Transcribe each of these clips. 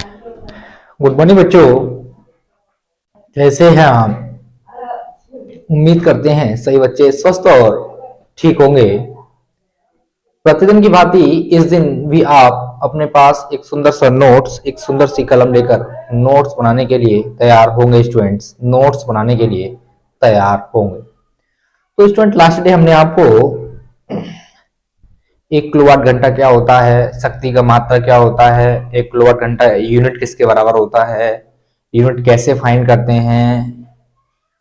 Good morning बच्चों। कैसे हैं आप? उम्मीद करते हैं सभी बच्चे स्वस्थ और ठीक होंगे। प्रतिदिन की भांति इस दिन भी आप अपने पास एक सुंदर सा नोट्स, एक सुंदर सी कलम लेकर नोट्स बनाने के लिए तैयार होंगे। स्टूडेंट्स नोट्स बनाने के लिए तैयार होंगे। तो स्टूडेंट, लास्ट डे हमने आपको 1 किलोवाट घंटा क्या होता है, शक्ति का मात्रा क्या होता है, 1 किलोवाट घंटा यूनिट किसके बराबर होता है, यूनिट कैसे फाइंड करते हैं,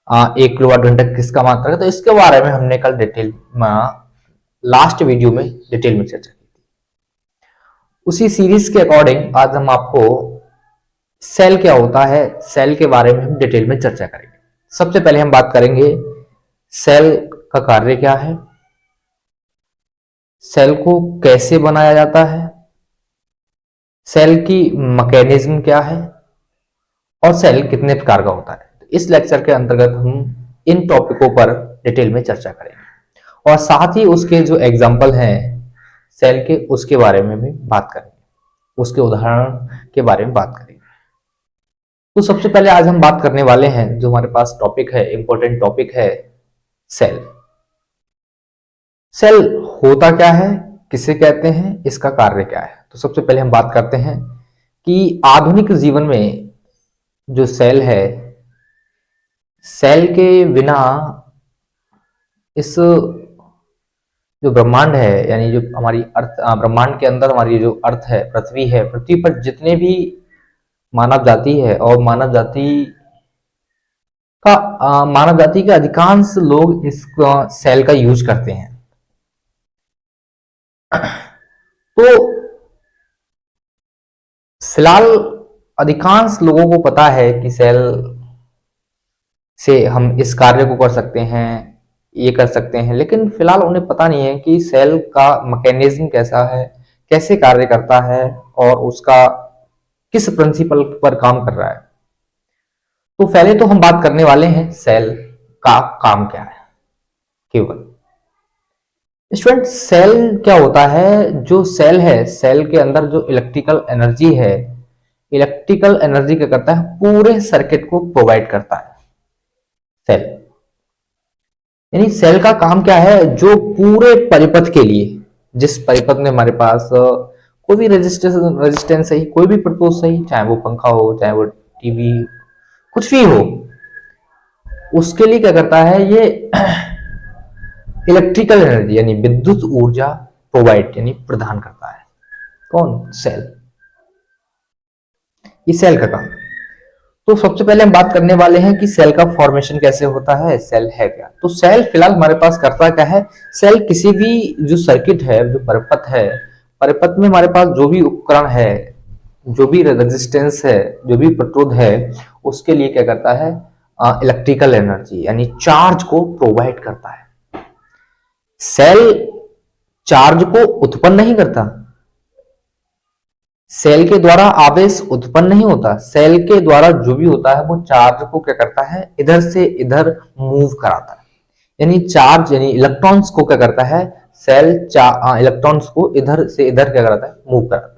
1 किलोवाट घंटा किसका मात्रा है, तो इसके बारे में हमने कल डिटेल लास्ट वीडियो में डिटेल में चर्चा की थी। उसी सीरीज के अकॉर्डिंग आज हम आपको सेल क्या होता है, सेल के बारे में हम डिटेल में चर्चा करेंगे। सबसे पहले हम बात करेंगे सेल का कार्य क्या है, सेल को कैसे बनाया जाता है, सेल की मैकेनिज्म क्या है और सेल कितने प्रकार का होता है। इस लेक्चर के अंतर्गत हम इन टॉपिकों पर डिटेल में चर्चा करेंगे और साथ ही उसके जो एग्जाम्पल हैं सेल के, उसके बारे में भी बात करेंगे, उसके उदाहरण के बारे में बात करेंगे। तो सबसे पहले आज हम बात करने वाले हैं, जो हमारे पास टॉपिक है, इंपॉर्टेंट टॉपिक है सेल। सेल होता क्या है, किसे कहते हैं, इसका कार्य क्या है। तो सबसे पहले हम बात करते हैं कि आधुनिक जीवन में जो सेल है, सेल के बिना इस जो ब्रह्मांड है, यानी जो हमारी अर्थ, ब्रह्मांड के अंदर हमारी जो अर्थ है, पृथ्वी है, पृथ्वी पर जितने भी मानव जाति है और मानव जाति के अधिकांश लोग इस सेल का यूज करते हैं। तो फिलहाल अधिकांश लोगों को पता है कि सेल से हम इस कार्य को कर सकते हैं, ये कर सकते हैं, लेकिन फिलहाल उन्हें पता नहीं है कि सेल का मैकेनिज्म कैसा है, कैसे कार्य करता है और उसका किस प्रिंसिपल पर काम कर रहा है। तो पहले तो हम बात करने वाले हैं सेल का काम क्या है केवल। स्टूडेंट, सेल क्या होता है? जो सेल है, सेल के अंदर जो इलेक्ट्रिकल एनर्जी है, इलेक्ट्रिकल एनर्जी क्या करता है, पूरे सर्किट को प्रोवाइड करता है सेल। यानी सेल का काम क्या है, जो पूरे परिपथ के लिए, जिस परिपथ में हमारे पास कोई भी रेजिस्टेंस है, कोई भी प्रतिरोध सही, चाहे वो पंखा हो, चाहे वो टीवी, कुछ भी हो, उसके लिए क्या करता है, ये इलेक्ट्रिकल एनर्जी यानी विद्युत ऊर्जा प्रोवाइड यानी प्रदान करता है। कौन? सेल। ये सेल का काम। तो सबसे पहले हम बात करने वाले हैं कि सेल का फॉर्मेशन कैसे होता है, सेल है क्या। तो सेल फिलहाल हमारे पास करता क्या है, सेल किसी भी जो सर्किट है, जो परिपथ है, परिपथ में हमारे पास जो भी उपकरण है, जो भी रेजिस्टेंस है, जो भी प्रतिरोध है, उसके लिए क्या करता है, इलेक्ट्रिकल एनर्जी यानी चार्ज को प्रोवाइड करता है। सेल चार्ज को उत्पन्न नहीं करता, सेल के द्वारा आवेश उत्पन्न नहीं होता, सेल के द्वारा जो भी होता है वो चार्ज को क्या करता है, इधर से इधर मूव कराता है। यानी चार्ज यानी इलेक्ट्रॉन्स को क्या करता है, सेल इलेक्ट्रॉन्स को इधर से इधर क्या कराता है, मूव कराता है।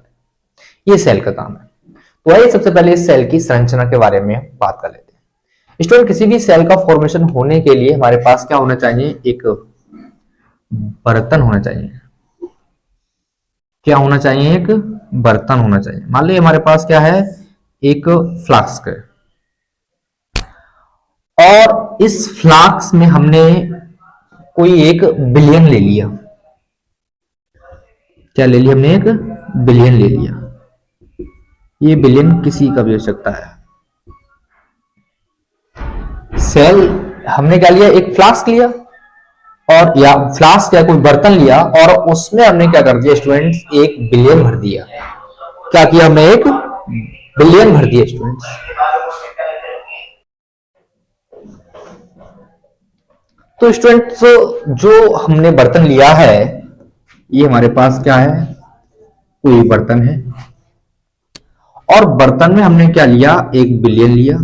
ये सेल का काम है। तो आइए सबसे पहले इस सेल की संरचना के बारे में बात कर लेते हैं। स्टूडेंट, किसी भी सेल का फॉर्मेशन होने के लिए हमारे पास क्या होना चाहिए, एक बर्तन होना चाहिए। क्या होना चाहिए? एक बर्तन होना चाहिए। मान लीजिए हमारे पास क्या है, एक फ्लास्क है और इस फ्लास्क में हमने कोई एक बिलियन ले लिया। क्या ले लिया हमने? एक बिलियन ले लिया। ये बिलियन किसी का भी हो सकता है। सेल हमने क्या लिया, एक फ्लास्क लिया और या फ्लास्क या कोई बर्तन लिया और उसमें हमने क्या कर दिया स्टूडेंट्स, एक बिलियन भर दिया। क्या किया हमने? एक बिलियन भर दिया स्टूडेंट्स। तो स्टूडेंट्स, जो हमने बर्तन लिया है, ये हमारे पास क्या है, कोई बर्तन है और बर्तन में हमने क्या लिया, एक बिलियन लिया।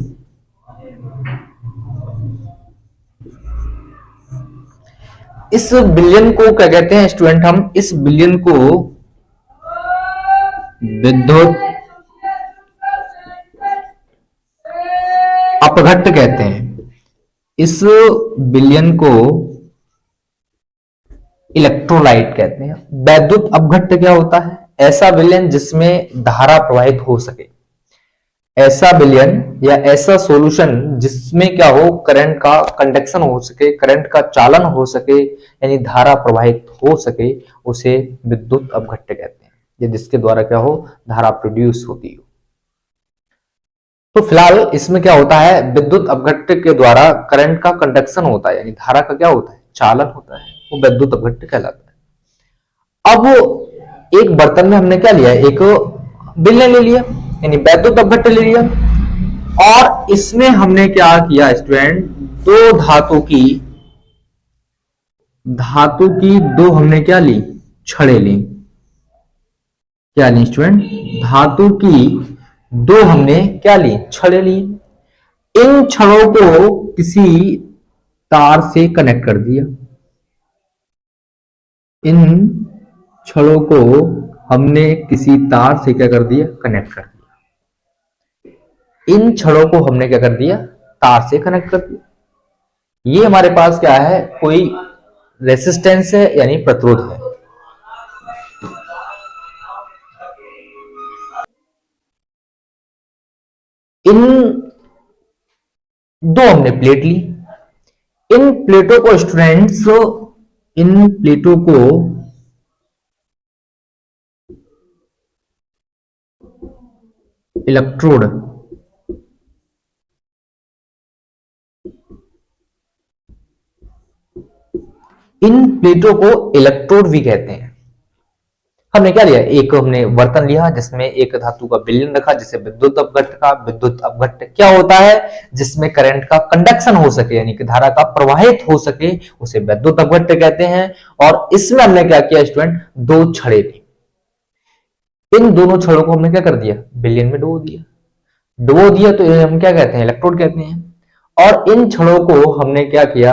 इस बिलियन को क्या कहते हैं स्टूडेंट, हम इस बिलियन को विद्युत अपघट्ट कहते हैं। इस विलयन को इलेक्ट्रोलाइट कहते हैं। वैद्युत अपघट्ट क्या होता है? ऐसा विलयन जिसमें धारा प्रवाहित हो सके, ऐसा विलयन या ऐसा सॉल्यूशन जिसमें क्या हो, करंट का कंडक्शन हो सके, करंट का चालन हो सके, यानी धारा प्रवाहित हो सके, उसे विद्युत अपघट्ट कहते हैं। ये जिसके द्वारा क्या हो, धारा प्रोड्यूस होती हो। तो फिलहाल इसमें क्या होता है, विद्युत अपघट्ट के द्वारा करंट का कंडक्शन होता है, यानी धारा का क्या होता है, चालन होता है, वो विद्युत अपघट्ट कहलाता है। अब एक बर्तन में हमने क्या लिया, एक विलयन ले लिया, यानी वैद्युत अपघट्ट ले लिया, और इसमें हमने क्या किया स्टूडेंट, दो धातु की दो हमने क्या ली, छड़ें ली। क्या ली स्टूडेंट, धातु की दो हमने क्या ली, छड़ें ली। इन छड़ों को किसी तार से कनेक्ट कर दिया। इन छड़ों को हमने किसी तार से क्या कर दिया, कनेक्ट कर दिया। इन छड़ों को हमने क्या कर दिया, तार से कनेक्ट कर दिया। ये हमारे पास क्या है, कोई रेसिस्टेंस है, यानी प्रतिरोध है। इन दो हमने प्लेट ली। इन प्लेटों को स्टूडेंट्स, इन प्लेटों को इलेक्ट्रोड, इन प्लेटों को इलेक्ट्रोड भी कहते हैं। हमने क्या लिया, एक हमने बर्तन लिया जिसमें एक धातु का विलयन रखा, जिसे विद्युत अपघट्ट का। विद्युत अपघट्ट क्या होता है, जिसमें करंट का कंडक्शन हो सके, यानी कि धारा का प्रवाहित हो सके, उसे विद्युत अपघट्ट कहते हैं। और इसमें हमने क्या किया स्टूडेंट, दो छड़े ली। इन दोनों छड़ों को हमने क्या कर दिया, विलयन में डुबो दिया। डुबो दिया तो हम क्या कहते हैं, इलेक्ट्रोड कहते हैं। और इन छड़ों को हमने क्या किया,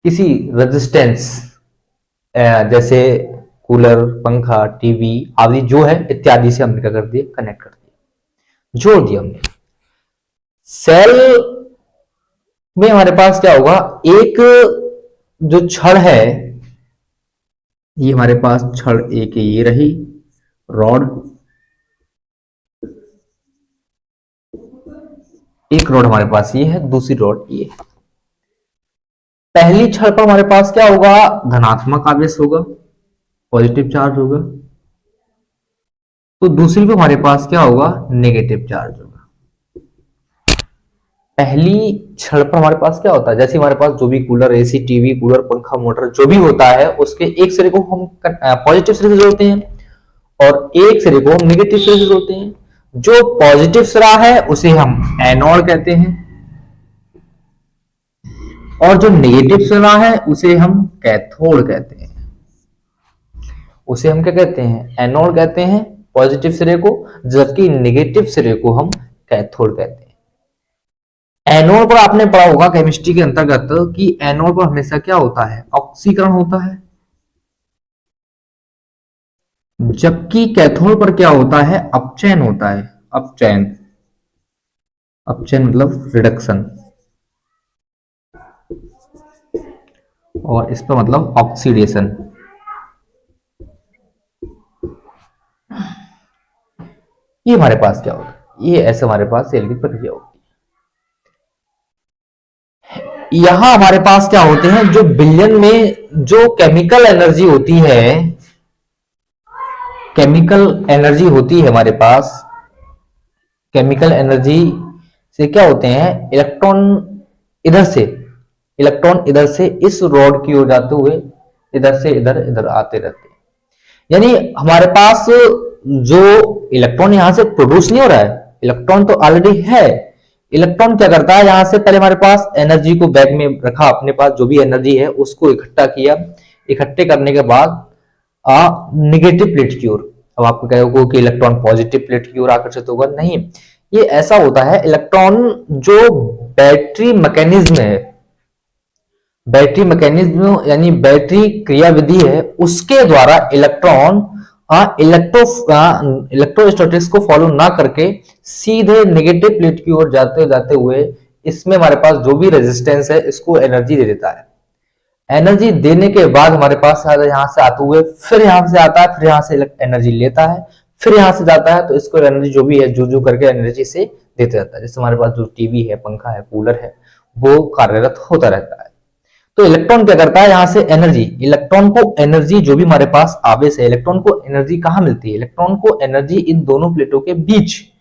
किसी रेजिस्टेंस, जैसे कूलर, पंखा, टीवी आदि जो है इत्यादि से हमने क्या कर दिया, कनेक्ट कर दिया, जोड़ दिया हमने। सेल में हमारे पास क्या होगा, एक जो छड़ है, ये हमारे पास छड़ एक ये रही रॉड, एक रॉड हमारे पास ये है, दूसरी रॉड ये है। पहली छड़ पर हमारे पास क्या होगा, धनात्मक आवेश होगा, पॉजिटिव चार्ज होगा। तो दूसरी पे हमारे पास क्या होगा, नेगेटिव चार्ज होगा। पहली छड़ पर हमारे पास क्या होता है, जैसे हमारे पास जो भी कूलर, एसी, टीवी, कूलर, पंखा, मोटर जो भी होता है, उसके एक सिरे को हम पॉजिटिव सिरे से जोड़ते हैं और एक सिरे को हम नेगेटिव सिरे से जोड़ते हैं। जो पॉजिटिव सिरा है उसे हम एनोड कहते हैं, और जो नेगेटिव सिरा है उसे हम कैथोड कहते हैं। उसे हम क्या कहते हैं, एनोड कहते हैं पॉजिटिव सिरे को, जबकि नेगेटिव सिरे को हम कैथोड कहते हैं। एनोड पर आपने पढ़ा होगा केमिस्ट्री के अंतर्गत कि एनोड पर हमेशा क्या होता है, ऑक्सीकरण होता है, जबकि कैथोड पर क्या होता है, अपचयन होता है। अपचयन, अपचयन मतलब रिडक्शन, और इस पर मतलब ऑक्सीडेशन। ये हमारे पास क्या होता है, ये ऐसे हमारे पास सेल की प्रक्रिया होती है। यहां हमारे पास क्या होते हैं, जो विलयन में जो केमिकल एनर्जी होती है, केमिकल एनर्जी होती है हमारे पास, केमिकल एनर्जी से क्या होते हैं, इलेक्ट्रॉन इधर से इस रॉड की ओर जाते हुए इधर से इधर इधर आते रहते हैं। यानी हमारे पास जो इलेक्ट्रॉन यहां से प्रोड्यूस नहीं हो रहा है, इलेक्ट्रॉन तो ऑलरेडी है। इलेक्ट्रॉन क्या करता है, यहां से पहले हमारे पास एनर्जी को बैग में रखा, अपने पास जो भी एनर्जी है उसको इकट्ठा किया, इकट्ठे करने के बाद नेगेटिव प्लेट की ओर, अब आपको कहोगे कि इलेक्ट्रॉन पॉजिटिव प्लेट की ओर आकर्षित होगा, नहीं, ये ऐसा होता है। इलेक्ट्रॉन जो बैटरी मैकेनिज्म है, बैटरी मैकेनिज्म यानी बैटरी क्रियाविधि है, उसके द्वारा इलेक्ट्रॉन इलेक्ट्रोस्टैटिक्स को फॉलो ना करके सीधे नेगेटिव प्लेट की ओर जाते जाते हुए इसमें हमारे पास जो भी रेजिस्टेंस है इसको एनर्जी दे देता है। एनर्जी देने के बाद हमारे पास यहां से आते हुए फिर यहां से आता है, फिर यहां से एनर्जी लेता है, फिर यहां से जाता है, तो इसको एनर्जी जो भी है जू करके एनर्जी से देते रहता है। जैसे हमारे पास जो टीवी है, पंखा है, कूलर है, वो कार्यरत होता रहता है। तो इलेक्ट्रॉन क्या करता है, यहां से एनर्जी, इलेक्ट्रॉन को एनर्जी जो भी हमारे पास आवेश है, इलेक्ट्रॉन को एनर्जी कहां मिलती है, इलेक्ट्रॉन को एनर्जी इन दोनों प्लेटों के बीच,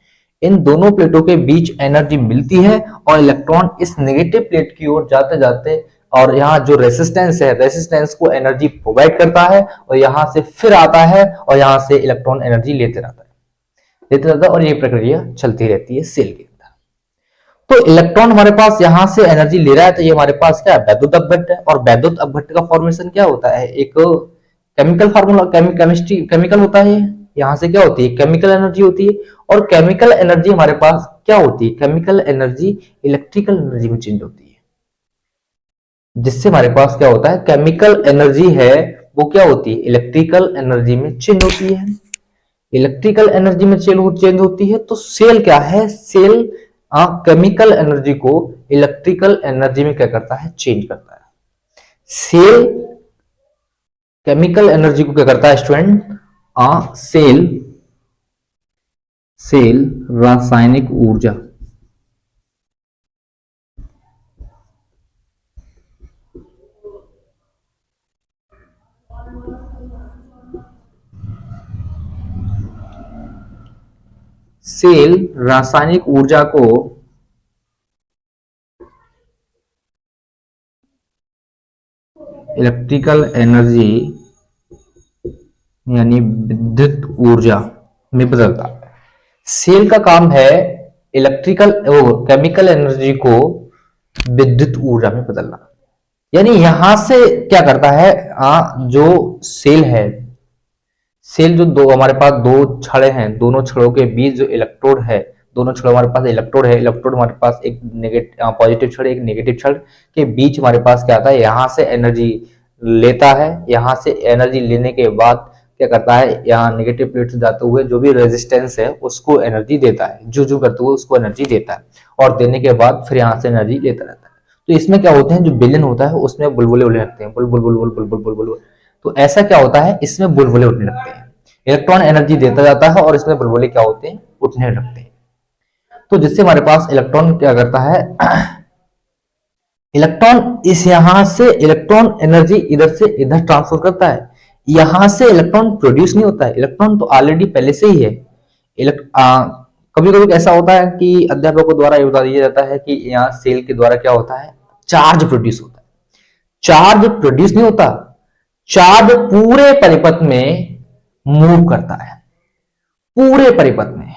इन दोनों प्लेटों के बीच एनर्जी मिलती है और इलेक्ट्रॉन इस नेगेटिव प्लेट की ओर जाते जाते और यहाँ जो रेसिस्टेंस है, रेसिस्टेंस को एनर्जी प्रोवाइड करता है और यहां से फिर आता है और यहां से इलेक्ट्रॉन एनर्जी लेते रहता है और ये प्रक्रिया चलती रहती है सेल के। तो इलेक्ट्रॉन हमारे पास यहां से एनर्जी ले रहा है, तो ये हमारे पास क्या है, वैद्युत अपघट्ट है। और वैद्युत अपघट्ट का फॉर्मेशन क्या होता है, एक केमिकल फार्मूला, केमिस्ट्री केमिकल होता है। यहां से क्या होती है, केमिकल एनर्जी होती है। और केमिकल एनर्जी हमारे पास क्या होती है, केमिकल एनर्जी इलेक्ट्रिकल एनर्जी में चेंज होती है। जिससे हमारे पास क्या होता है, केमिकल एनर्जी है वो क्या होती है, इलेक्ट्रिकल एनर्जी में चेंज होती है। इलेक्ट्रिकल एनर्जी में चेंज होती है। तो सेल क्या है, सेल केमिकल एनर्जी को इलेक्ट्रिकल एनर्जी में क्या करता है, चेंज करता है। सेल केमिकल एनर्जी को क्या करता है स्टूडेंट, सेल सेल रासायनिक ऊर्जा, सेल रासायनिक ऊर्जा को इलेक्ट्रिकल एनर्जी यानी विद्युत ऊर्जा में बदलता है। सेल का काम है इलेक्ट्रिकल केमिकल एनर्जी को विद्युत ऊर्जा में बदलना। यानी यहां से क्या करता है, जो सेल है, सेल जो दो हमारे पास दो छड़े हैं, दोनों छड़ों के बीच जो इलेक्ट्रोड है, दोनों छड़ों हमारे पास इलेक्ट्रोड है, इलेक्ट्रोड हमारे पास एक नेगेटिव पॉजिटिव छड़, एक नेगेटिव छड़ के बीच हमारे पास क्या आता है, यहां से एनर्जी लेता है। यहां से एनर्जी लेने के बाद क्या करता है, यहाँ नेगेटिव प्लेट से जाते हुए जो भी रेजिस्टेंस है उसको एनर्जी देता है, जू करते हुए उसको एनर्जी देता है और देने के बाद फिर यहाँ से एनर्जी लेता रहता है। तो इसमें क्या होते हैं, जो बेलन होता है उसमें बुलबुले उड़ने लगते हैं, बुलबुल बुलबुल बुलबुल बुलबुल। तो ऐसा क्या होता है, इसमें बुलबुले उड़ने लगते हैं, इलेक्ट्रॉन एनर्जी देता जाता है और इसमें बुलबुले क्या होते हैं, उठने लगते हैं। तो जिससे हमारे पास इलेक्ट्रॉन क्या करता है, इलेक्ट्रॉन इस यहां से इलेक्ट्रॉन एनर्जी इधर से इधर ट्रांसफर करता है। यहां से इलेक्ट्रॉन प्रोड्यूस नहीं होता है, इलेक्ट्रॉन तो ऑलरेडी पहले से ही है। कभी कभी ऐसा होता है कि अध्यापकों द्वारा ये बता दिया जाता है कि यहाँ सेल के द्वारा क्या होता है, चार्ज प्रोड्यूस होता है। चार्ज प्रोड्यूस नहीं होता, चार्ज पूरे परिपथ में मूव करता है, पूरे परिपथ में।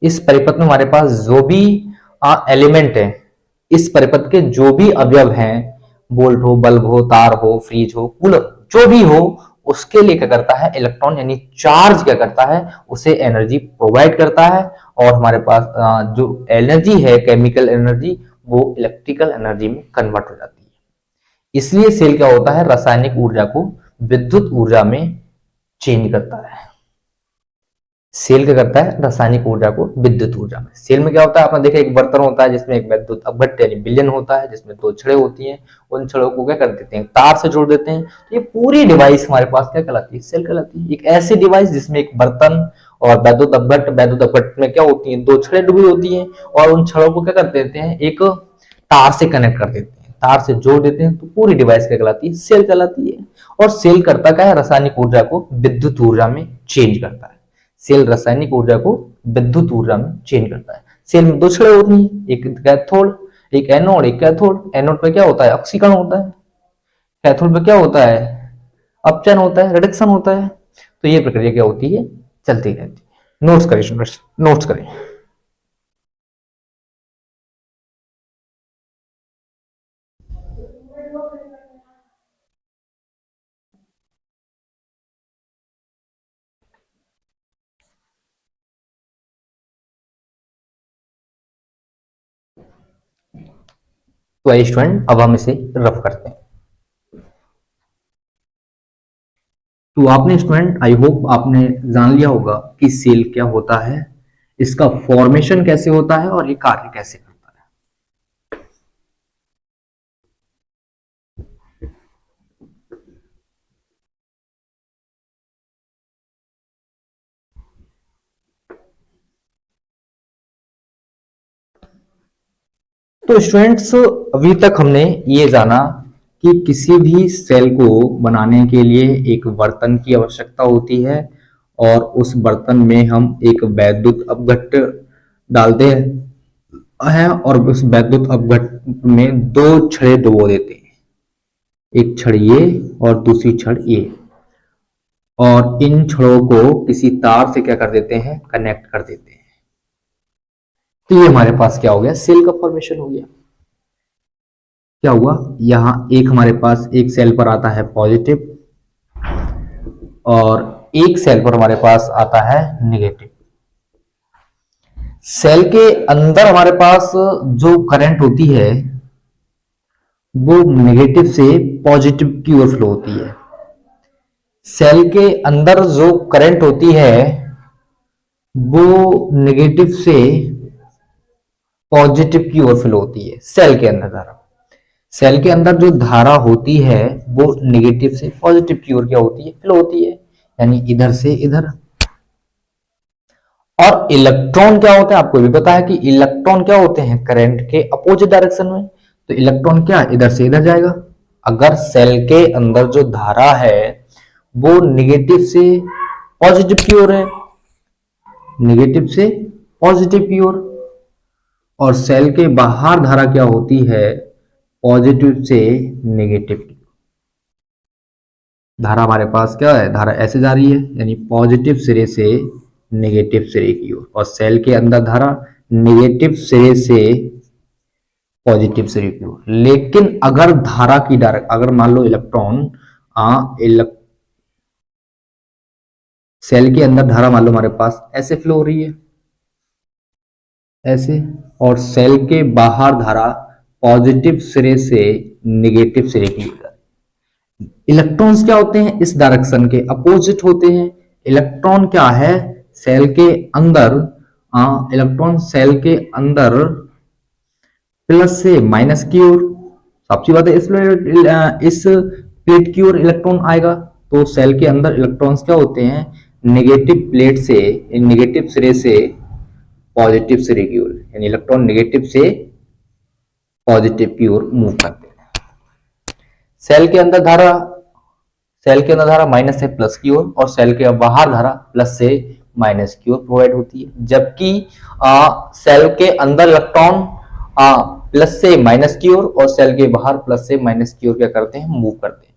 इस परिपथ में हमारे पास जो भी एलिमेंट है, इस परिपथ के जो भी अवयव हैं, बोल्ट हो, बल्ब हो, तार हो, फ्रिज हो, कूलर, जो भी हो, उसके लिए क्या करता है, इलेक्ट्रॉन यानी चार्ज क्या करता है, उसे एनर्जी प्रोवाइड करता है। और हमारे पास जो एनर्जी है, केमिकल एनर्जी, वो इलेक्ट्रिकल एनर्जी में कन्वर्ट हो जाती है। इसलिए सेल क्या होता है, रासायनिक ऊर्जा को विद्युत ऊर्जा में चेंज करता है। सेल क्या करता है, रासायनिक ऊर्जा को विद्युत ऊर्जा में। सेल में क्या होता है, आपने देखा एक बर्तन होता है जिसमें एक विद्युत अपघट्ट यानी विलयन होता है, जिसमें दो छड़ें होती हैं। उन छड़ों को क्या कर देते हैं, तार से जोड़ देते हैं। तो ये पूरी डिवाइस हमारे पास क्या कहलाती है, सेल कहलाती है। एक ऐसी डिवाइस जिसमें एक बर्तन और विद्युत अपघट्ट में क्या होती है, दो छड़ें डूबी होती है और उन छड़ों को क्या कर देते हैं, एक तार से कनेक्ट कर देते हैं, तार से जोड़ देते हैं। तो पूरी डिवाइस क्या कहलाती है, सेल कहलाती है। और सेल करता क्या है, रासायनिक ऊर्जा को विद्युत ऊर्जा में चेंज करता है। सेल रासायनिक ऊर्जा को विद्युत ऊर्जा में चेंज करता है। सेल में दो छड़ें होती हैं, एक कैथोड, एक एनोड, एक कैथोड। एनोड पे क्या होता है, ऑक्सीकरण होता है। कैथोड पे क्या होता है, अपचयन होता है, रिडक्शन होता है। तो ये प्रक्रिया क्या होती है, चलती रहती है। नोट्स करें स्टूडेंट्स, नोट्स करें। तो आइए स्टूडेंट, अब हम इसे रफ करते हैं। तो आपने स्टूडेंट, आई होप आपने जान लिया होगा कि सेल क्या होता है, इसका फॉर्मेशन कैसे होता है और ये कार्य कैसे करता है। तो स्टूडेंट्स, अभी तक हमने ये जाना कि किसी भी सेल को बनाने के लिए एक बर्तन की आवश्यकता होती है और उस बर्तन में हम एक वैद्युत अपघट्ट डालते हैं और उस वैद्युत अपघट्ट में दो छड़ें डुबो देते हैं, एक छड़ ये और दूसरी छड़ ये, और इन छड़ों को किसी तार से क्या कर देते हैं, कनेक्ट कर देते हैं। तो ये हमारे पास क्या हो गया, सेल का फॉर्मेशन हो गया। क्या हुआ, यहां एक हमारे पास एक सेल पर आता है पॉजिटिव और एक सेल पर हमारे पास आता है नेगेटिव। सेल के अंदर हमारे पास जो करंट होती है वो नेगेटिव से पॉजिटिव की ओर फ्लो होती है। सेल के अंदर जो करंट होती है वो नेगेटिव से पॉजिटिव की ओर फ्लो होती है। सेल के अंदर धारा, सेल के अंदर जो धारा होती है वो नेगेटिव से पॉजिटिव की ओर क्या होती है, फ्लो होती है, यानी इधर से इधर। और इलेक्ट्रॉन क्या होता है, आपको भी पता है कि इलेक्ट्रॉन क्या होते हैं, करंट के अपोजिट डायरेक्शन में। तो इलेक्ट्रॉन क्या इधर से इधर जाएगा। अगर सेल के अंदर जो धारा है वो नेगेटिव से पॉजिटिव की ओर है, नेगेटिव से पॉजिटिव की ओर, और सेल के बाहर धारा क्या होती है, पॉजिटिव से नेगेटिव की। धारा हमारे पास क्या है, धारा ऐसे जा रही है, यानी पॉजिटिव सिरे से नेगेटिव सिरे की ओर, और सेल के अंदर धारा नेगेटिव सिरे से पॉजिटिव सिरे की ओर। लेकिन अगर धारा की डायरेक्ट, अगर मान लो इलेक्ट्रॉन सेल के अंदर धारा मान लो हमारे पास ऐसे फ्लो हो रही है, ऐसे, और सेल के बाहर धारा पॉजिटिव सिरे से नेगेटिव सिरे की ओर। इलेक्ट्रॉन्स क्या होते हैं, इस डायरेक्शन के अपोजिट होते हैं। इलेक्ट्रॉन क्या है, सेल के अंदर, इलेक्ट्रॉन सेल के अंदर प्लस से माइनस की ओर, साफ बात है, इस प्लेट की ओर इलेक्ट्रॉन आएगा। तो सेल के अंदर इलेक्ट्रॉन्स क्या होते हैं, नेगेटिव प्लेट से, नेगेटिव सिरे से पॉजिटिव सिरे की ओर, यानी इलेक्ट्रॉन नेगेटिव से पॉजिटिव की ओर मूव करते हैं। सेल के अंदर धारा, सेल के अंदर धारा माइनस से प्लस की ओर, और सेल के बाहर धारा प्लस से माइनस की ओर प्रोवाइड होती है। जबकि सेल के अंदर इलेक्ट्रॉन प्लस से माइनस की ओर और सेल के बाहर प्लस से माइनस की ओर क्या करते हैं, मूव करते हैं।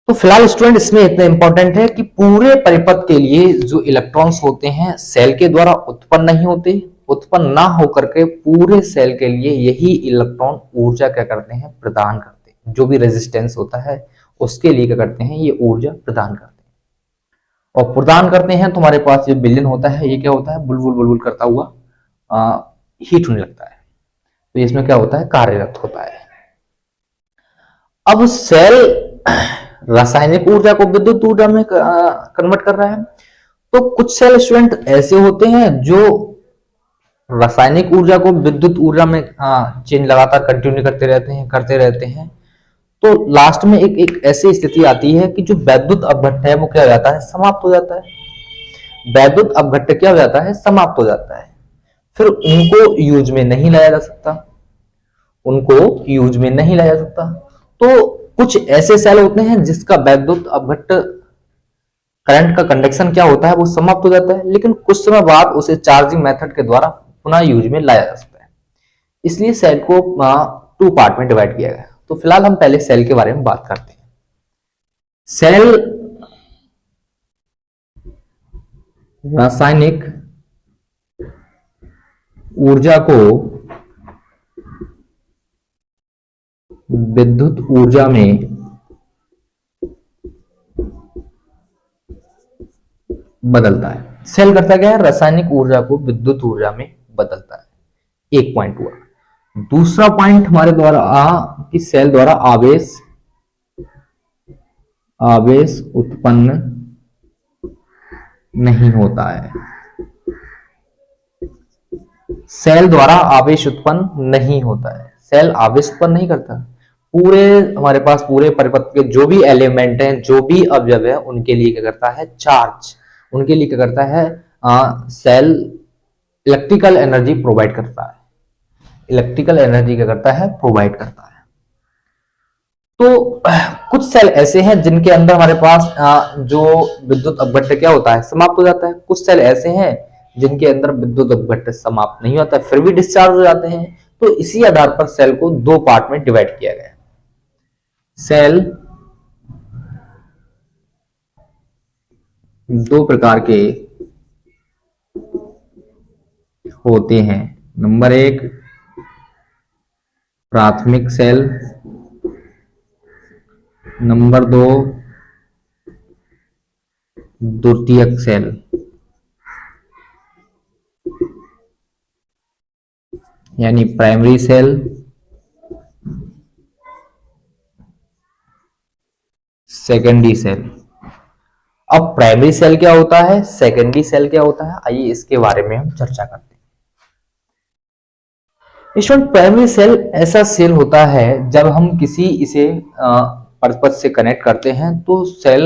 तो फिलहाल स्टूडेंट इसमें इतना इंपॉर्टेंट है कि पूरे परिपथ के लिए जो इलेक्ट्रॉन्स होते हैं सेल के द्वारा उत्पन्न नहीं होते, उत्पन्न ना होकर के पूरे सेल के लिए यही इलेक्ट्रॉन ऊर्जा क्या करते हैं, प्रदान करते हैं। जो भी रेजिस्टेंस होता है उसके लिए क्या करते हैं, ये ऊर्जा प्रदान करते हैं। और प्रदान करते हैं तो हमारे पास जो विलयन होता है ये क्या होता है, बुलबुल बुलबुल करता हुआ हीट होने लगता है। तो इसमें क्या होता है, कार्यरत होता है। अब सेल रासायनिक ऊर्जा को विद्युत ऊर्जा में कन्वर्ट कर रहा है। तो कुछ सेल स्टूडेंट ऐसे होते हैं जो रासायनिक ऊर्जा को विद्युत ऊर्जा में चेंज लगातार कंटिन्यू करते रहते हैं। तो लास्ट में एक ऐसी स्थिति आती है कि जो वैद्युत अपघट्ट है वो क्या हो जाता है, समाप्त हो जाता है। वैद्युत अपघट्ट क्या हो जाता है, समाप्त हो जाता है। फिर उनको यूज में नहीं लाया जा सकता, उनको यूज में नहीं लाया जा सकता। तो कुछ ऐसे सेल होते हैं जिसका वैद्युत अपघट्ट करंट का कंडक्शन क्या होता है, वो समाप्त हो जाता है, लेकिन कुछ समय बाद उसे चार्जिंग मेथड के द्वारा पुनः यूज में लाया जा सकता है। इसलिए सेल को टू पार्ट में डिवाइड किया गया। तो फिलहाल हम पहले सेल के बारे में बात करते हैं। सेल रासायनिक ऊर्जा को विद्युत ऊर्जा में बदलता है। सेल करता क्या है, रासायनिक ऊर्जा को विद्युत ऊर्जा में बदलता है। एक पॉइंट हुआ। दूसरा पॉइंट हमारे द्वारा कि सेल द्वारा आवेश उत्पन्न नहीं होता है। सेल द्वारा आवेश उत्पन्न नहीं होता है। सेल आवेश उत्पन्न नहीं करता। पूरे हमारे पास पूरे परिपथ के जो भी एलिमेंट हैं, जो भी अवयव है, उनके लिए क्या करता है? चार्ज। उनके लिए क्या करता है? सेल इलेक्ट्रिकल एनर्जी प्रोवाइड करता है। इलेक्ट्रिकल एनर्जी क्या करता है? प्रोवाइड करता है। तो कुछ सेल ऐसे हैं जिनके अंदर हमारे पास जो विद्युत अपघट्ट क्या होता है? समाप्त हो जाता है। कुछ सेल ऐसे हैं जिनके अंदर विद्युत अपघट्ट समाप्त नहीं होता, फिर भी डिस्चार्ज हो जाते हैं। तो इसी आधार पर सेल को दो पार्ट में डिवाइड किया गया है। सेल दो प्रकार के होते हैं। नंबर एक, प्राथमिक सेल। नंबर दो, द्वितीयक सेल। यानी प्राइमरी सेल, सेकेंडरी सेल। अब प्राइमरी सेल क्या होता है, सेकेंडरी सेल क्या होता है, आइए इसके बारे में हम चर्चा करते हैं। स्टूडेंट, प्राइमरी सेल ऐसा सेल होता है जब हम किसी इसे परपस से कनेक्ट करते हैं तो सेल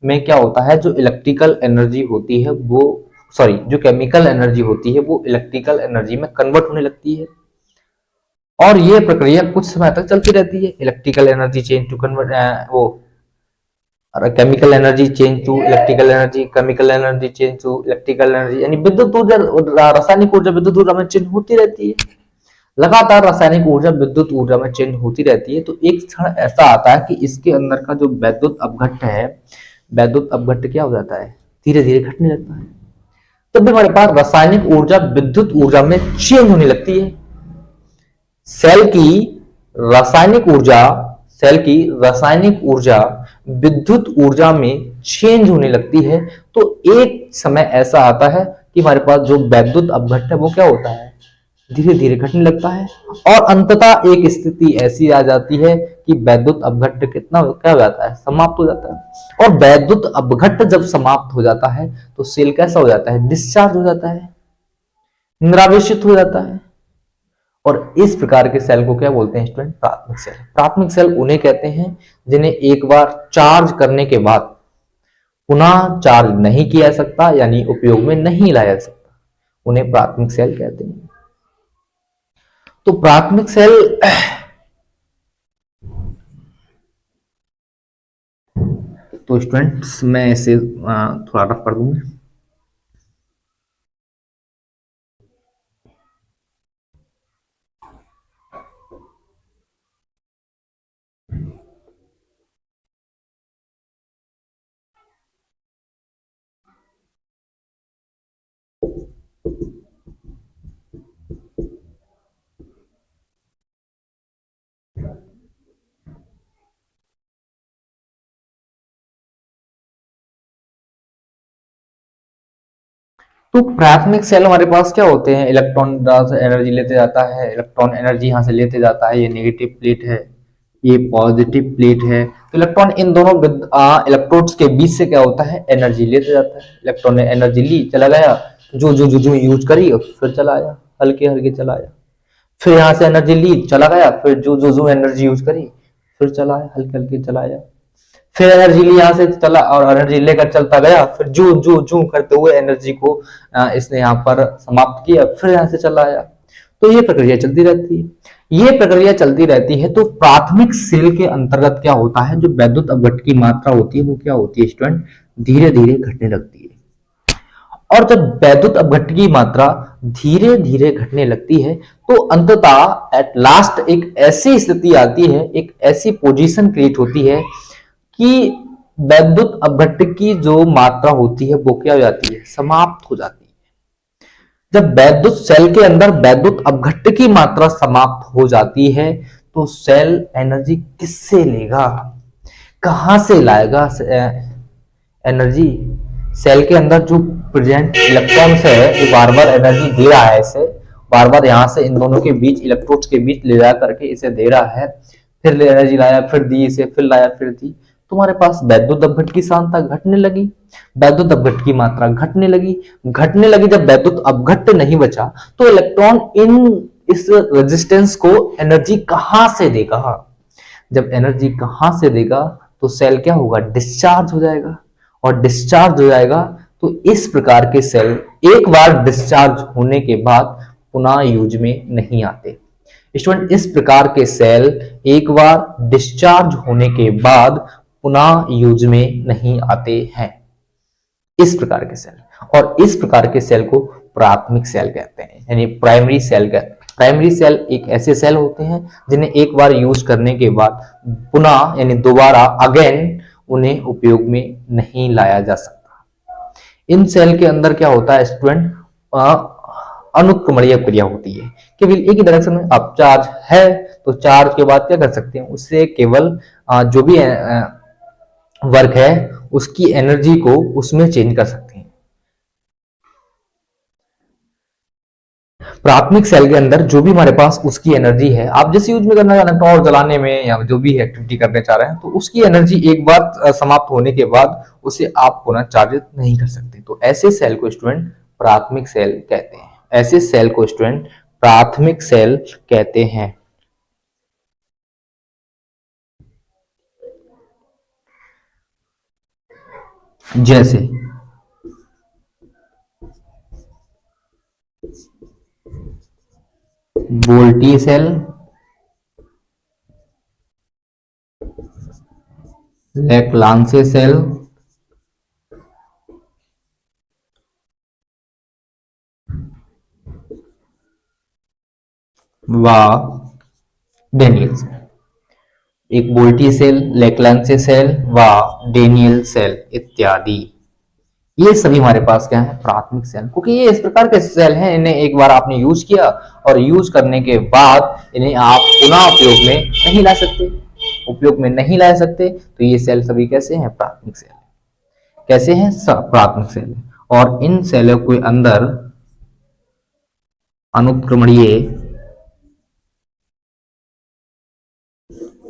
में क्या होता है, जो इलेक्ट्रिकल एनर्जी होती है वो जो केमिकल एनर्जी होती है वो इलेक्ट्रिकल एनर्जी में कन्वर्ट होने लगती है। और ये प्रक्रिया कुछ समय तक चलती रहती है। Electrical energy change to convert वो chemical energy change to electrical energy, chemical energy change to electrical energy, यानी विद्युत ऊर्जा, रासायनिक ऊर्जा विद्युत ऊर्जा में चेंज होती रहती है। लगातार रासायनिक ऊर्जा विद्युत ऊर्जा में चेंज होती रहती है। तो एक क्षण ऐसा आता है कि इसके अंदर का जो वैद्युत अपघट्ट है, वैद्युत अपघट्ट क्या हो जाता है? धीरे धीरे घटने लगता है। तब भी हमारे पास रासायनिक ऊर्जा विद्युत ऊर्जा में चेंज होने लगती है। सेल की रासायनिक ऊर्जा विद्युत ऊर्जा में चेंज होने लगती है। तो एक समय ऐसा आता है कि हमारे पास जो वैद्युत अपघट्ट है वो क्या होता है? धीरे धीरे घटने लगता है। और अंततः एक स्थिति ऐसी आ जाती है कि वैद्युत अपघट्ट क्या हो जाता है? समाप्त हो जाता है। और वैद्युत अपघट्ट जब समाप्त हो जाता है तो सेल कैसा हो जाता है? डिस्चार्ज हो जाता है, निरावेशित हो जाता है। और इस प्रकार के सेल को क्या बोलते हैं स्टूडेंट? प्राथमिक सेल। प्राथमिक सेल उन्हें कहते हैं जिन्हें एक बार चार्ज करने के बाद पुनः चार्ज नहीं किया जा सकता, यानी उपयोग में नहीं लाया जा सकता, उन्हें प्राथमिक सेल कहते हैं। तो प्राथमिक सेल तो स्टूडेंट्स मैं इसे थोड़ा रफ कर दूंगा। तो प्राथमिक सेल हमारे पास क्या होते हैं? इलेक्ट्रॉन एनर्जी लेते जाता है, इलेक्ट्रॉन एनर्जी यहां से लेते जाता है। ये नेगेटिव प्लेट है, ये पॉजिटिव प्लेट है। तो इलेक्ट्रॉन इन दोनों इलेक्ट्रोड्स के बीच से क्या होता है? एनर्जी लेते जाता है। इलेक्ट्रॉन ने एनर्जी ली, चला गया, जो यूज करी फिर चला आया, हल्के हल्के चला आया। फिर यहां से एनर्जी ली, चला गया, फिर जो एनर्जी यूज करी फिर चला आया, हल्के हल्के चला आया। फिर एनर्जी ली यहां से चला और एनर्जी लेकर चलता गया, फिर जो करते हुए एनर्जी को इसने यहाँ पर समाप्त किया, फिर यहां से चला आया। तो ये प्रक्रिया चलती रहती है। ये प्रक्रिया चलती रहती है। तो प्राथमिक सेल के अंतर्गत क्या होता है? जो वैद्युत अपघट्ट की मात्रा होती है वो क्या होती है स्टूडेंट? धीरे धीरे घटने लगती है। और जब वैद्युत अपघट्ट की मात्रा धीरे धीरे घटने लगती है तो अंततः एट लास्ट एक ऐसी स्थिति आती है, एक ऐसी पोजीशन क्रिएट होती है कि वैद्युत अपघट्ट की जो मात्रा होती है वो क्या हो जाती है? समाप्त हो जाती है। जब वैद्युत सेल के अंदर वैद्युत अपघट्ट की मात्रा समाप्त हो जाती है तो सेल एनर्जी किससे लेगा? कहां से लाएगा एनर्जी? सेल के अंदर जो प्रेजेंट इलेक्ट्रॉन्स है जो बार बार एनर्जी दे रहा है, इसे बार बार यहां से इन दोनों के बीच, इलेक्ट्रोड्स के बीच ले जा करके इसे दे रहा है, फिर एनर्जी लाया, फिर दी इसे, फिर लाया, फिर दी। तुम्हारे पास वैद्युत अपघट की सांद्रता घटने लगी, वैद्युत अपघट की मात्रा घटने लगी। जब वैद्युत अपघट नहीं बचा तो इलेक्ट्रॉन इन इस रेजिस्टेंस को एनर्जी कहां से देगा? जब एनर्जी कहां से देगा तो सेल क्या होगा? डिस्चार्ज हो जाएगा, और डिस्चार्ज हो जाएगा तो इस प्रकार के सेल एक बार डिस्चार्ज होने के बाद पुनः यूज में नहीं आते। स्टूडेंट, इस प्रकार के सेल एक बार डिस्चार्ज होने के बाद पुनः यूज में नहीं आते हैं, इस प्रकार के सेल। और इस प्रकार के सेल को प्राथमिक सेल कहते हैं, यानी प्राइमरी सेल कहते हैं। प्राइमरी सेल एक ऐसे सेल होते हैं जिन्हें एक बार यूज करने के बाद पुनः यानी दोबारा अगेन उन्हें उपयोग में नहीं लाया जा सकता। इन सेल के अंदर क्या होता है स्टूडेंट? अनुक्रमणीय क्रिया होती है। केवल एक ही डायरेक्शन में अब चार्ज है तो चार्ज के बाद क्या कर सकते हैं? उससे केवल जो भी वर्क है उसकी एनर्जी को उसमें चेंज कर सकते हैं। प्राथमिक सेल के अंदर जो भी हमारे पास उसकी एनर्जी है, आप जैसे यूज में करना चाह रहे हैं टॉर्च जलाने में या जो भी एक्टिविटी करने चाह रहे हैं, तो उसकी एनर्जी एक बार समाप्त होने के बाद उसे आप पुनः चार्ज नहीं कर सकते। तो ऐसे सेल को स्टूडेंट प्राथमिक सेल कहते हैं। ऐसे सेल को स्टूडेंट प्राथमिक सेल कहते हैं। जैसे वोल्टी सेल, लेक्लांसे सेल, व डेनियल सेल। एक वोल्टी सेल, लेक्लांसे सेल व डेनियल सेल इत्यादि, ये सभी हमारे पास क्या है? प्राथमिक सेल। क्योंकि ये इस प्रकार के सेल हैं, इन्हें एक बार आपने यूज किया और यूज करने के बाद इन्हें आप पुनः उपयोग में नहीं ला सकते। तो ये सेल सभी कैसे हैं? प्राथमिक सेल। कैसे हैं? प्राथमिक सेल। और इन सेलों के अंदर अनुक्रमणीय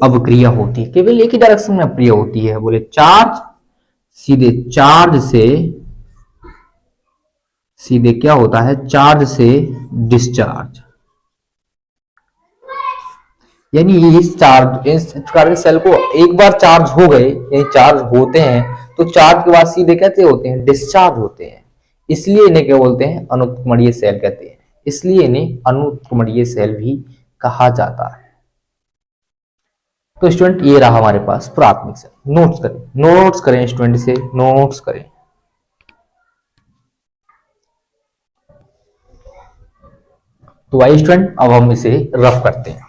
अवक्रिया होती है। केवल एक ही डायरेक्शन में अवक्रिया होती है। बोले चार्ज, सीधे क्या होता है? चार्ज से डिस्चार्ज। यानी इस प्रकार के सेल को एक बार चार्ज हो गए, यानी चार्ज होते हैं, तो चार्ज के बाद सीधे कैसे होते हैं? डिस्चार्ज होते हैं। इसलिए इन्हें क्या बोलते हैं? अनुक्रमणीय सेल कहते हैं। इसलिए इन्हें अनुक्रमणीय सेल भी कहा जाता है। तो स्टूडेंट ये रहा हमारे पास प्राथमिक सेल। नोट्स करें स्टूडेंट, से नोट्स करें। तो आइए स्टूडेंट अब हम इसे रफ करते हैं।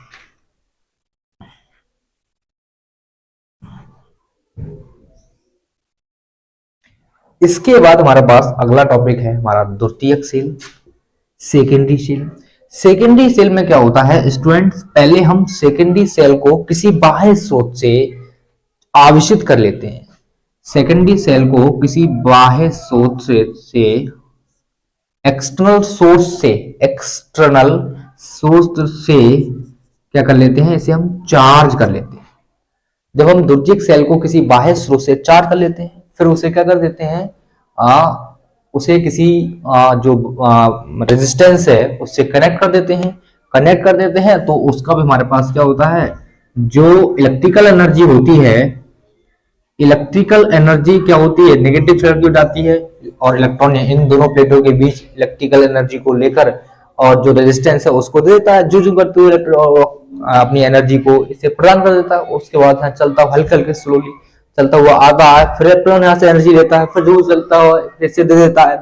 इसके बाद हमारे पास अगला टॉपिक है हमारा द्वितीयक cell, secondary cell. Secondary cell में क्या होता है स्टूडेंट्स? पहले हम सेकेंडरी सेल को किसी बाह्य स्रोत से आवेशित कर लेते हैं। सेकेंडरी सेल को किसी बाह्य स्रोत से एक्सटर्नल सोर्स से क्या कर लेते हैं? इसे हम चार्ज कर लेते हैं। जब हम द्वितीयक सेल को किसी बाह्य स्रोत से चार्ज कर लेते हैं, फिर उसे क्या कर देते हैं? उसे किसी जो रेजिस्टेंस है उससे कनेक्ट कर देते हैं। तो उसका भी हमारे पास क्या होता है? जो इलेक्ट्रिकल एनर्जी होती है, इलेक्ट्रिकल एनर्जी क्या होती है? नेगेटिव चार्ज हो जाती है, और इलेक्ट्रॉन इन दोनों प्लेटों के बीच इलेक्ट्रिकल एनर्जी को लेकर और जो रेजिस्टेंस है उसको दे देता है। जो करते हुए अपनी एनर्जी को इसे प्रदान कर देता है। उसके बाद चलता हुआ हल्के हल्के स्लोली चलता हुआ आता है, फिर इलेक्ट्रॉन यहाँ से एनर्जी लेता है, फिर जो चलता हुआ इससे दे देता है।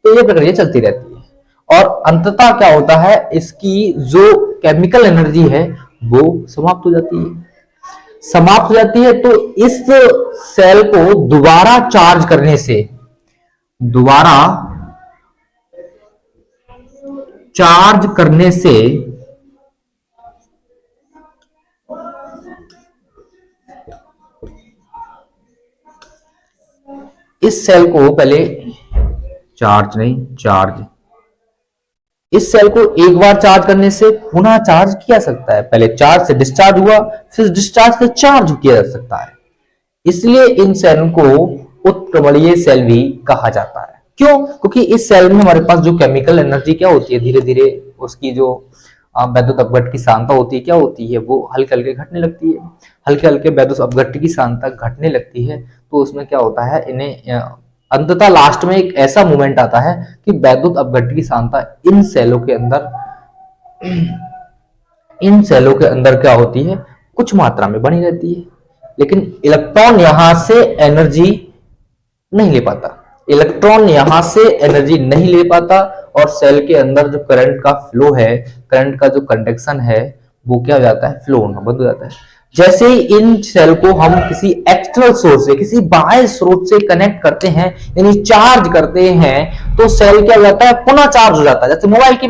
तो ये प्रक्रिया चलती रहती है, और अंततः क्या होता है? इसकी जो केमिकल एनर्जी है वो समाप्त हो जाती है। तो इस सेल को दोबारा चार्ज करने से इस सेल को पहले इस सेल को एक बार चार्ज करने से पुनः चार्ज किया सकता है। पहले चार्ज से डिस्चार्ज हुआ, फिर डिस्चार्ज से चार्ज किया जा सकता है। इसलिए इन सेल को उत्क्रमणीय सेल भी कहा जाता है। क्यों? क्योंकि इस सेल में हमारे पास जो केमिकल एनर्जी क्या होती है, धीरे धीरे उसकी जो वैद्युत अपघट्ट की सांद्रता होती है क्या होती है, वो हल्के हल्के घटने लगती है। हल्के हल्के वैद्युत अपघट्ट की सांद्रता घटने लगती है तो उसमें क्या होता है, इन्हें अंततः लास्ट में एक ऐसा मोमेंट आता है कि वैद्युत अपघट्ट की सांद्रता इन सेलों के अंदर क्या होती है, कुछ मात्रा में बनी रहती है, लेकिन इलेक्ट्रॉन यहां से एनर्जी नहीं ले पाता। इलेक्ट्रॉन यहां से एनर्जी नहीं ले पाता और सेल के अंदर जो करंट का फ्लो है, करंट का जो कंडक्शन है, वो क्या हो जाता है, फ्लो होना बंद हो जाता है। जैसे ही इन सेल को हम किसी एक्सटर्नल सोर्स से, किसी बाह्य स्रोत से कनेक्ट करते हैं, यानी चार्ज करते हैं, तो सेल क्या हो जाता है, पुनः चार्ज हो जाता है। जैसे मोबाइल की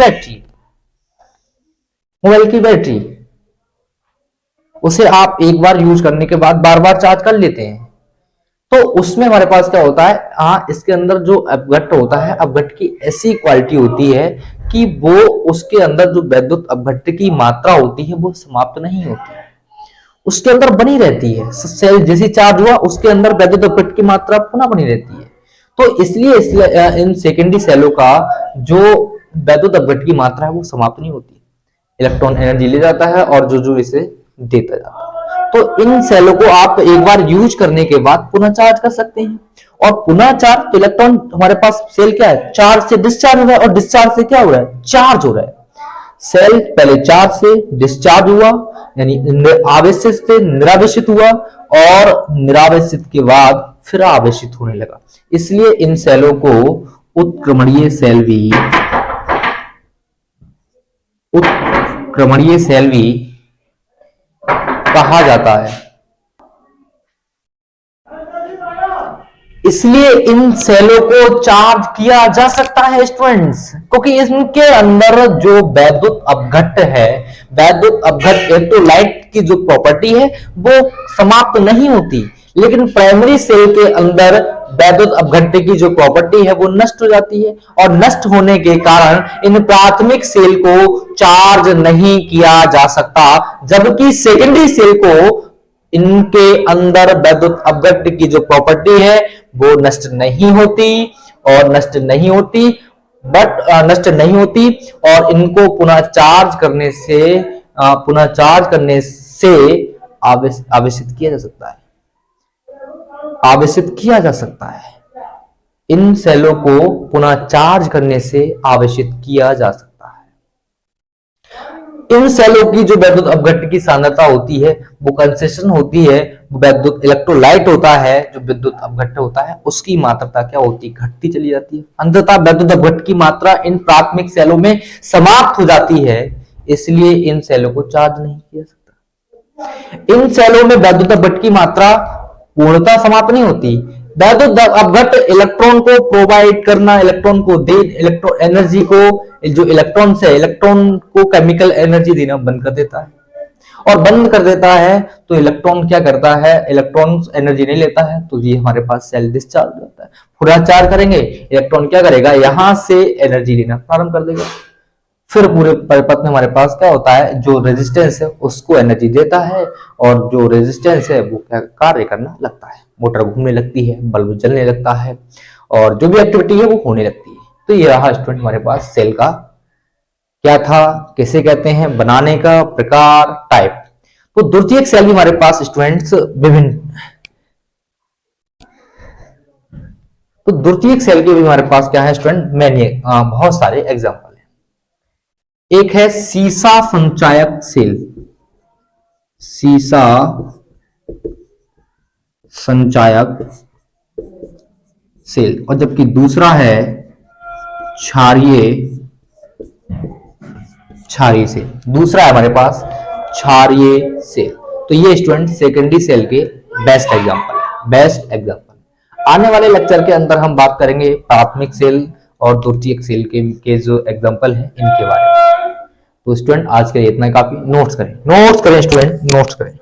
बैटरी, उसे आप एक बार यूज करने के बाद बार बार चार्ज कर लेते हैं, तो उसमें हमारे पास क्या होता है, इसके अंदर जो अपघट्ट होता है, अपघट्ट की ऐसी क्वालिटी होती है कि वो उसके अंदर जो वैद्युत अपघट्ट की मात्रा होती है वो समाप्त नहीं होती, उसके अंदर बनी रहती है। सेल जैसे चार्ज हुआ उसके अंदर वैद्युत अपघट्ट की मात्रा पुनः बनी रहती है। तो इसलिए इन सेकेंडरी सेलों का जो वैद्युत अपघट्ट की मात्रा है वो समाप्त नहीं होती, इलेक्ट्रॉन एनर्जी ले जाता है और जो इसे देता जाता है। तो इन सेलों को आप एक बार यूज करने के बाद पुनः चार्ज कर सकते हैं, और पुनः चार्ज, तो इलेक्ट्रॉन हमारे पास सेल क्या है, चार्ज से डिस्चार्ज हो रहा है और डिस्चार्ज से क्या हो रहा है, चार्ज हो रहा है। सेल पहले चार्ज से डिस्चार्ज हुआ, यानी आवेशित से निरावेशित हुआ, और निरावेशित के बाद फिर आवेशित होने लगा। इसलिए इन सेलों को उत्क्रमणीय सेल भी कहा जाता है। इसलिए इन सेलों को चार्ज किया जा सकता है स्टूडेंट्स, क्योंकि इनके अंदर जो वैद्युत अपघट्ट है, वैद्युत अपघट्ट इलेक्ट्रोलाइट की जो प्रॉपर्टी है वो समाप्त नहीं होती, लेकिन प्राइमरी सेल के अंदर वैद्युत अपघट्ट की जो प्रॉपर्टी है वो नष्ट हो जाती है, और नष्ट होने के कारण इन प्राथमिक सेल को चार्ज नहीं किया जा सकता, जबकि सेकेंडरी सेल को इनके अंदर वैद्युत अपघट्ट की जो प्रॉपर्टी है वो नष्ट नहीं होती और इनको पुनः चार्ज करने से आवेशित किया जा सकता है। इन सेलों को पुनः चार्ज करने से आवेशित किया जा सकता है। इन सेलों की जो वैद्युत अपघट्ट की सांद्रता होती है वो कंसेशन होती है, वैद्युत इलेक्ट्रोलाइट होता है जो विद्युत अपघट्ट होता है, उसकी मात्रा क्या होती है, घटती चली जाती है। अंततः वैद्युत अपघट्ट की मात्रा इन प्राथमिक सेलों में समाप्त हो जाती है, इसलिए इन सेलों को चार्ज नहीं किया सकता। इन सेलों में वैद्युत अपघट्ट की मात्रा पूर्णतः समाप्त नहीं होती। वैद्युत अपघट्ट इलेक्ट्रॉन को प्रोवाइड करना, इलेक्ट्रॉन को दे, इलेक्ट्रॉन एनर्जी को, जो इलेक्ट्रॉन से इलेक्ट्रॉन को केमिकल एनर्जी देना बंद कर देता है, और बंद कर देता है तो इलेक्ट्रॉन क्या करता है, इलेक्ट्रॉन एनर्जी नहीं लेता है, तो ये हमारे पास सेल डिस्चार्ज हो जाता है। पूरा चार्ज करेंगे, इलेक्ट्रॉन क्या करेगा, यहां से एनर्जी लेना प्रारंभ कर देगा। फिर पूरे परिपथ में हमारे पास क्या होता है, जो रेजिस्टेंस है उसको एनर्जी देता है, और जो रेजिस्टेंस है वो क्या कार्य करना लगता है, मोटर घूमने लगती है, बल्ब जलने लगता है, और जो भी एक्टिविटी है वो होने लगती है। तो ये रहा स्टूडेंट हमारे पास सेल का क्या था, कैसे कहते हैं, बनाने का प्रकार, टाइप। तो द्वितीयक सेल भी हमारे पास स्टूडेंट्स विभिन्न, तो द्वितीयक सेल के भी हमारे पास क्या है स्टूडेंट, बहुत सारे एग्जाम्पल। एक है सीसा संचायक सेल, सीसा संचायक सेल, और जबकि दूसरा है क्षारीय सेल। दूसरा है हमारे पास क्षारीय सेल। तो ये स्टूडेंट सेकेंडरी सेल के बेस्ट एग्जांपल। आने वाले लेक्चर के अंदर हम बात करेंगे प्राथमिक सेल और द्वितीयक सेल के जो एग्जांपल हैं इनके बारे में। तो स्टूडेंट आज के लिए इतना काफी। नोट्स करें स्टूडेंट, नोट्स करें।